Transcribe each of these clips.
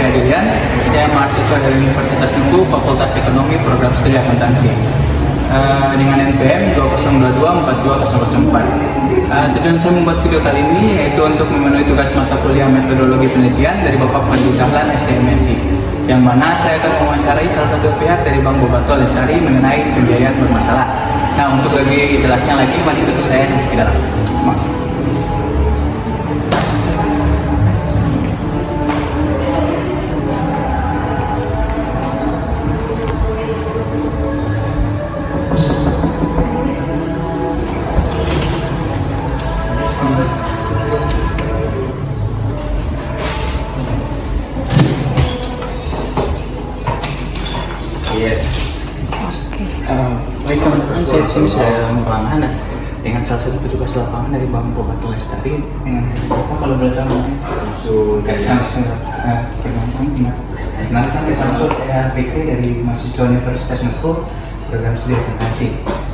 Kurnia Julian. Saya mahasiswa dari Universitas Nuku, Fakultas Ekonomi, Program Studi Akuntansi. Dengan NPM 2022-42004. Tujuan saya membuat video kali ini yaitu untuk memenuhi tugas mata kuliah metodologi penelitian dari Bapak Pandu Dahlan SMSI, yang mana saya akan mewawancarai salah satu pihak dari Bank Bobato Lestari mengenai pembiayaan bermasalah. Nah, untuk lebih jelasnya lagi, mari ikut saya ke dalam. Baik teman-teman, saya di sini sudah bersama dengan salah satu petugas lapangan dari Bank Bobato Lestari. Dengan siapa kalau boleh tahu? Samsul. Perkenalkan, Samsul, saya Fikri dari mahasiswa Universitas Nuku, Program Studi Akuntansi.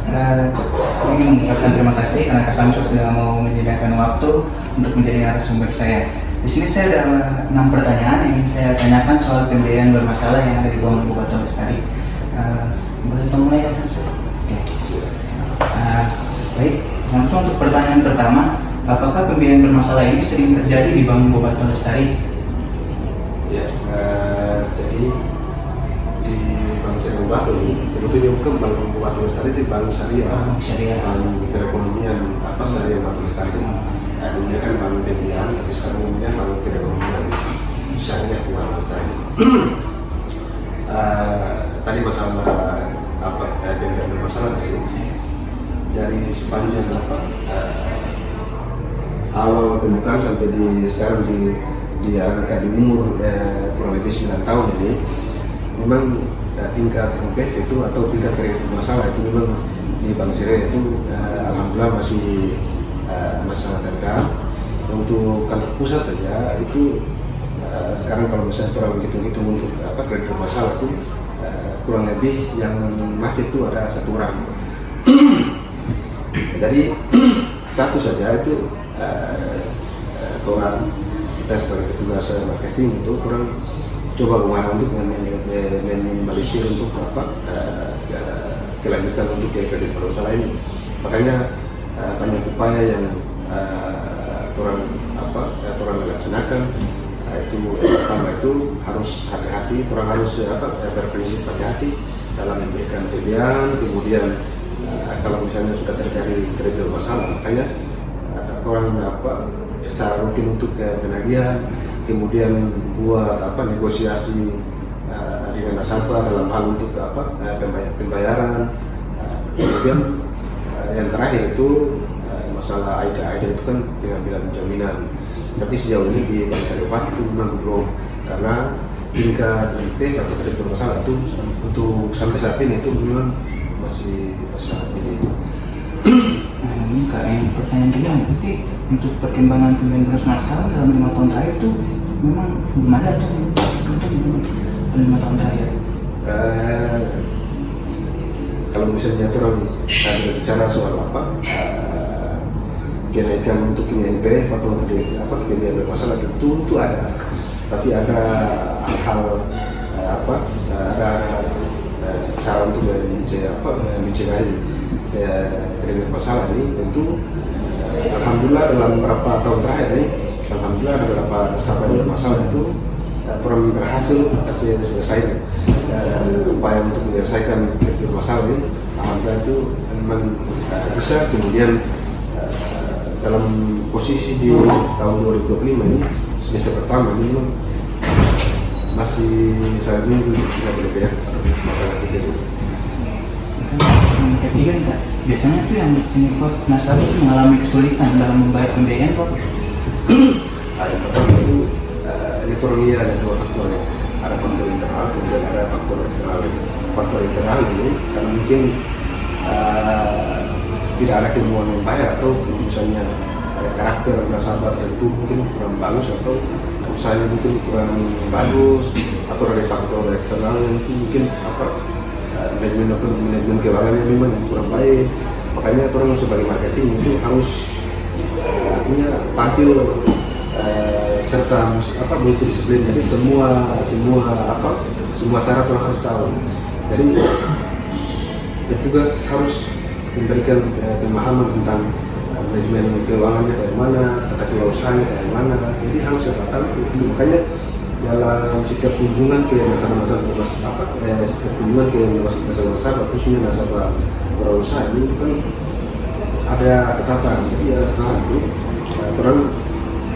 Saya ingin mengucapkan terima kasih karena Kak Samsul sudah mau menyediakan waktu untuk menjadi narasumber saya. Di sini saya ada 6 pertanyaan yang ingin saya tanyakan soal pembiayaan bermasalah yang ada di Bank Bobato Lestari. Boleh kita mulai, Kak Samsul? Baik, langsung untuk pertanyaan pertama, apakah pembiayaan bermasalah ini sering terjadi di Bank Bobato Lestari? Ya, jadi di Bank Syariah Bobato ini sebetulnya bukan Bank Bobato Lestari, itu Bank Syariah, Bank Perekonomian Syariah Bobato Lestari. Dulunya kan Bank Pembiayaan, tapi sekarang umumnya Bank Perekonomian Syariah Bobato Lestari. Tadi masalah pembiayaan bermasalah sih. Dari sepanjang awal pembukaan sampai di sekarang di angka di umur kurang lebih 9 tahun ini, memang tingkat NPF itu atau tingkat kredit bermasalah itu memang di Bank Syariah itu alhamdulillah masih sangat rendah. Untuk kantor pusat saja itu sekarang kalau misalnya orang hitung untuk kredit bermasalah itu kurang lebih yang mati itu ada 1 orang. Jadi satu saja itu orang kita sebagai petugas marketing itu orang coba bagaimana untuk meminimalisir untuk kelanjutan untuk kredit bermasalah ini. Makanya banyak upaya yang orang laksanakan. Itu pertama itu harus hati-hati, orang harus berprinsip hati-hati dalam memberikan pembiayaan. Kemudian kalau misalnya sudah terjadi kredit bermasalah, makanya orang secara rutin untuk penagihan, kemudian buat negosiasi dengan nasabah dalam hal untuk pembayaran. Kemudian yang terakhir itu masalah AIDA itu kan pengambilan jaminan. Tapi sejauh ini di Bank Syariah itu memang belum, karena tingkat NPF atau kredit bermasalah itu untuk sampai saat ini itu memang masih sangat minim. Ini Kak, yang pertanyaan kedua, berarti untuk perkembangan pembiayaan bermasalah dalam 5 tahun terakhir itu memang belum ada tuh, dalam 5 tahun terakhir. Kalau misalnya orang ada bicara soal kenaikan untuk NPF atau pembiayaan bermasalah tentu itu ada, tapi ada hal ada cara untuk mencegah kredit bermasalah ini. Tentu alhamdulillah dalam beberapa tahun terakhir ini, alhamdulillah ada beberapa nasabah yang bermasalah itu orang berhasil selesai upaya untuk menyelesaikan kredit bermasalah ini. Alhamdulillah itu memang bisa. Kemudian dalam posisi di tahun 2025 ini semester pertama ini memang masih sangat minggu tidak berbeda masalah itu. Ketiga nih Kak, biasanya tuh yang penyebab nasabah itu mengalami kesulitan dalam membayar pembiayaan Pak. Yang pertama itu elektronik ada 2 faktornya, ada faktor internal kemudian ada faktor eksternal. Faktor internal ini karena mungkin tidak ada kemauan membayar, atau misalnya karakter nasabah tertentu mungkin kurang bagus, atau usahanya mungkin kurang bagus, atau dari faktor eksternal yang itu mungkin manajemen keuangannya memang yang kurang baik. Makanya orang sebagai marketing itu harus tampil serta multidisiplin. Jadi semua cara orang harus tahu. Jadi petugas harus memberikan pemahaman tentang manajemen keuangannya kayak mana, tata kelola usahanya kayak mana. Jadi harus tahu itu. Makanya dalam setiap kunjungan ke nasabah khususnya nasabah berusaha ini kan ada catatan. Jadi ada catatan itu orang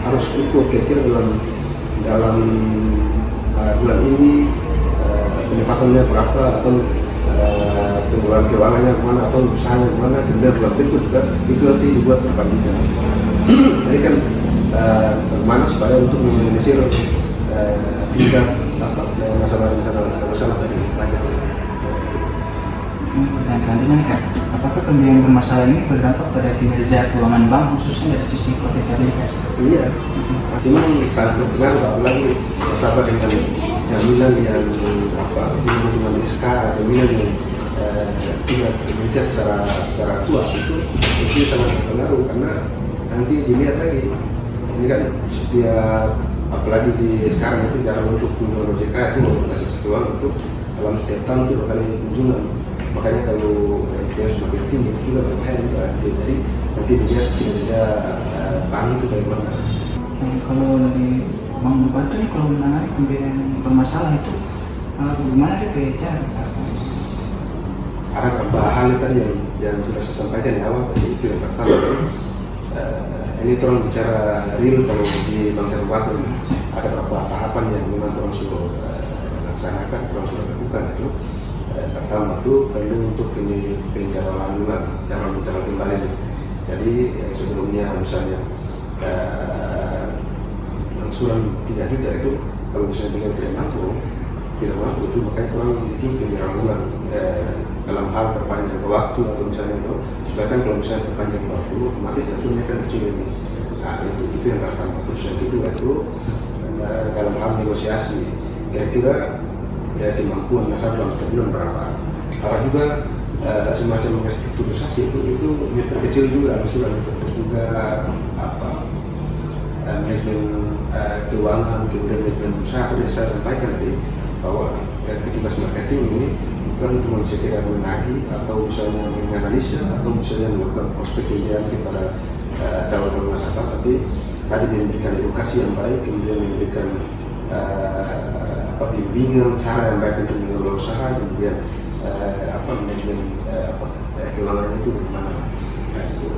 harus ikut kira-kira dalam bulan ini pendapatannya berapa, atau pengeluaran keuangannya kemana, atau usahanya kemana, kemudian bulan berikut juga itu nanti dibuat perbandingan. Jadi kan bagaimana supaya untuk meminimalisir tingkat masalah tadi banyak. Pertanyaan selanjutnya nih Kak, apakah pembiayaan bermasalah ini berdampak pada kinerja keuangan bank khususnya dari sisi profitabilitas? Iya, memang sangat berpengaruh, apalagi nasabah dengan jaminan yang jaminan SK, jaminan yang tidak diberikan secara kuat itu sangat berpengaruh, karena nanti dilihat lagi ini kan setiap, apalagi di sekarang itu jarang untuk kunjungan OJK itu otoritas keuangan itu dalam setiap tahun itu kali kunjungan. Makanya kalau dia semakin tinggi itu juga berbahaya juga. Jadi nanti dilihat kinerja bank itu bagaimana. Kalau dari Bank Bupati ini kalau menangani pembiayaan bermasalah itu bagaimana dia cara? Ada beberapa hal tadi yang sudah saya sampaikan di awal tadi. Itu yang pertama, ini orang bicara real. Kalau di Bank Kabupaten ada beberapa tahapan yang memang orang sudah laksanakan, orang sudah lakukan itu. Pertama itu perlu untuk ini pencalonan jangan kembali nih. Jadi sebelumnya misalnya angsuran 3 juta itu kalau misalnya tinggal tidak mampu itu, makanya orang bikin penjarahan dalam hal perpanjang ke waktu atau misalnya itu, supaya kan kalau misalnya perpanjang ke waktu otomatis angsurannya kan kecil ini. Nah itu yang pertama. Terus yang kedua itu dalam hal negosiasi, kira-kira kemampuan nasabah dalam setiap bulan berapa. Ada juga semacam restrukturisasi itu memperkecil juga angsuran itu. Terus juga manajemen keuangan, kemudian manajemen usaha. Tadi saya sampaikan tadi bahwa petugas marketing ini bukan cuma sekedar menagih atau misalnya menganalisa atau misalnya melakukan prospek pilihan kepada calon nasabah, tapi tadi memberikan edukasi yang baik, kemudian memberikan bimbingan cara yang baik untuk mengelola usaha, kemudian manajemen keuangan itu bagaimana. Nah, itu.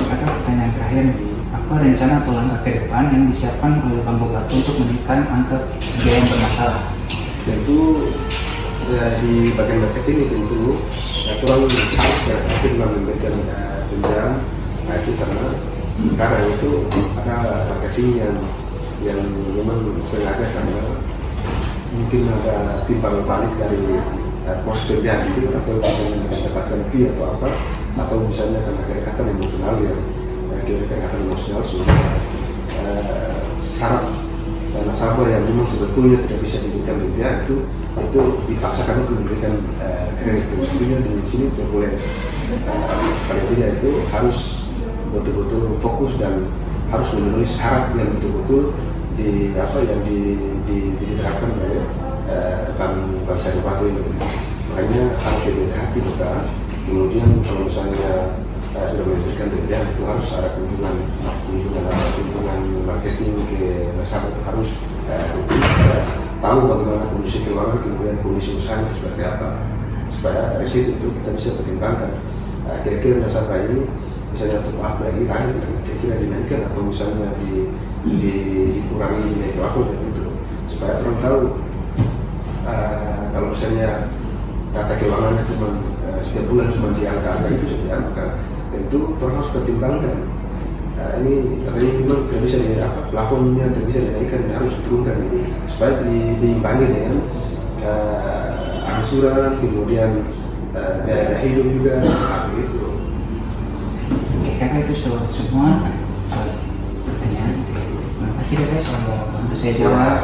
Ada pertanyaan terakhir, apa rencana atau langkah ke depan yang disiapkan oleh Bank Bupati untuk meningkatkan angka pembiayaan bermasalah? Tentu di bagian marketing tentu orang harus kreatif dalam memberikan pembiayaan. Nah itu karena itu ada marketing yang memang sengaja, karena mungkin ada timbal balik dari pos pembiayaan itu, atau misalnya mendapatkan fee atau apa, atau misalnya karena kedekatan emosional sehingga syarat nasabah yang memang sebetulnya tidak bisa diberikan pembiayaan itu dipaksakan untuk memberikan kredit. Sebetulnya di sini tidak boleh. Paling tidak itu harus betul-betul fokus dan harus memenuhi syarat yang betul-betul yang diterapkan oleh Bank Kabupaten ini. Makanya harus hati-hati juga. Kemudian kalau misalnya sudah memberikan pembiayaan itu harus ada kunjungan marketing ke nasabah, itu harus tahu bagaimana kondisi keuangan, kemudian kondisi usaha itu seperti apa, supaya dari situ itu kita bisa pertimbangkan kira-kira nasabah ini misalnya untuk apa lagi lain kira-kira dinaikkan atau misalnya dikurangi nilai plafon dan itu, supaya orang tahu kalau misalnya data keuangannya cuma setiap bulan cuma di angka itu saja, maka tentu orang harus pertimbangkan. Ini katanya memang tidak bisa plafonnya tidak bisa dinaikkan, harus diturunkan supaya diimbangi dengan angsuran, kemudian biaya hidup juga, begitu. Oke, karena itu semua pertanyaan. Terima kasih guys sudah membantu saya jawab.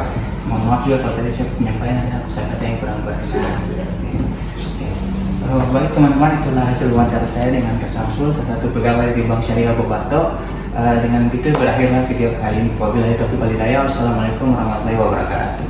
Mohon maaf juga kalau tadi saya penyampaian ada kata yang kurang berkenan. Baik teman-teman, itulah hasil wawancara saya dengan Kak Samsul, salah satu pegawai di Bank Syariah Bobato. Dengan begitu berakhirlah video kali ini. Wabillahi taufiq wal hidayah. Wassalamualaikum warahmatullahi wabarakatuh.